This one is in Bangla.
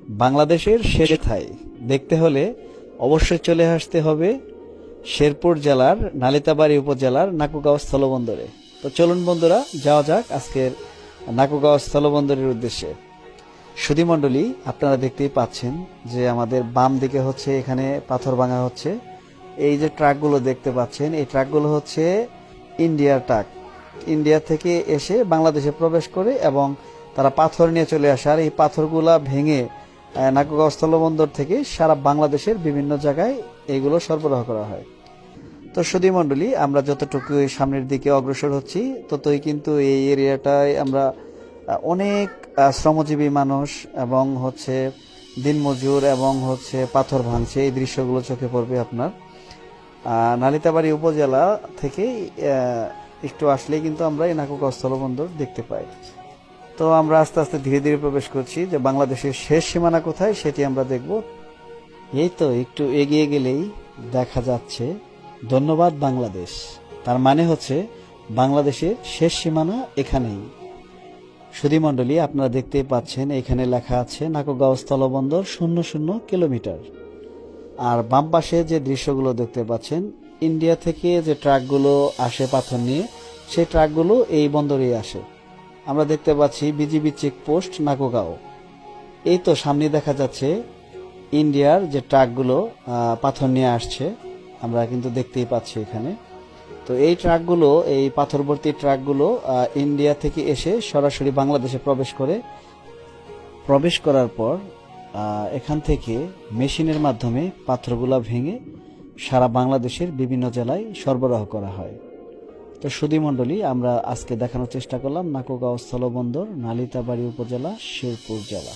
বাংলাদেশের শেরথায় দেখতে হলে অবশ্যই চলে আসতে হবে শেরপুর জেলার নালিতাবাড়ী উপজেলার নাকুগাঁও স্থলবন্দরে। তো চলুন বন্ধুরা, যাওয়া যাক আজকের নাকুগাঁও স্থলবন্দরের উদ্দেশ্যে। সুধীমণ্ডলী, আপনারা দেখতেই পাচ্ছেন যে আমাদের বাম দিকে হচ্ছে এখানে পাথর ভাঙা হচ্ছে। এই যে ট্রাকগুলো দেখতে পাচ্ছেন, এই ট্রাকগুলো হচ্ছে ইন্ডিয়ার ট্রাক। ইন্ডিয়া থেকে এসে বাংলাদেশে প্রবেশ করে এবং তারা পাথর নিয়ে চলে আসে। আর এই পাথরগুলা ভেঙে নাকুগাঁও স্থলবন্দর থেকে সারা বাংলাদেশের বিভিন্ন জায়গায় এইগুলো সরবরাহ করা হয়। তো সুধীমণ্ডলী, আমরা যতটুকু সামনের দিকে অগ্রসর হচ্ছি ততই কিন্তু এই এরিয়াটায় আমরা অনেক শ্রমজীবী মানুষ এবং হচ্ছে দিনমজুর এবং হচ্ছে পাথর ভাঙছে, এই দৃশ্যগুলো চোখে পড়বে আপনার। নালিতাবাড়ী উপজেলা থেকে একটু আসলেই কিন্তু আমরা এই নাকুগাঁও স্থলবন্দর দেখতে পাই। তো আমরা আস্তে আস্তে ধীরে ধীরে প্রবেশ করছি, যে বাংলাদেশের শেষ সীমানা কোথায় সেটি আমরা দেখব। এই তো একটু এগিয়ে গেলেই দেখা যাচ্ছে ধন্যবাদ বাংলাদেশ। তার মানে হচ্ছে বাংলাদেশের শেষ সীমানা এখানেই। সুধীমণ্ডলী, আপনারা দেখতেই পাচ্ছেন এখানে লেখা আছে নাকুগাঁও স্থলবন্দর 00 কিলোমিটার। আর বাম পাশে যে দৃশ্যগুলো দেখতে পাচ্ছেন, ইন্ডিয়া থেকে যে ট্রাকগুলো আসে পাথর নিয়ে, সেই ট্রাকগুলো এই বন্দরেই আসে। আমরা দেখতে পাচ্ছি বিজিবি চেকপোস্ট নাকুগাঁও। এই তো সামনে দেখা যাচ্ছে ইন্ডিয়ার যে ট্রাকগুলো পাথর নিয়ে আসছে, আমরা কিন্তু দেখতেই পাচ্ছি এখানে। তো এই ট্রাকগুলো, এই পাথরবর্তী ট্রাকগুলো ইন্ডিয়া থেকে এসে সরাসরি বাংলাদেশে প্রবেশ করে। প্রবেশ করার পর এখান থেকে মেশিনের মাধ্যমে পাথরগুলা ভেঙে সারা বাংলাদেশের বিভিন্ন জেলায় সরবরাহ করা হয়। তো সুধীমণ্ডলী, আমরা আজকে দেখানোর চেষ্টা করলাম নাকুগাঁও স্থলবন্দর, নালিতাবাড়ী উপজেলা, শেরপুর জেলা।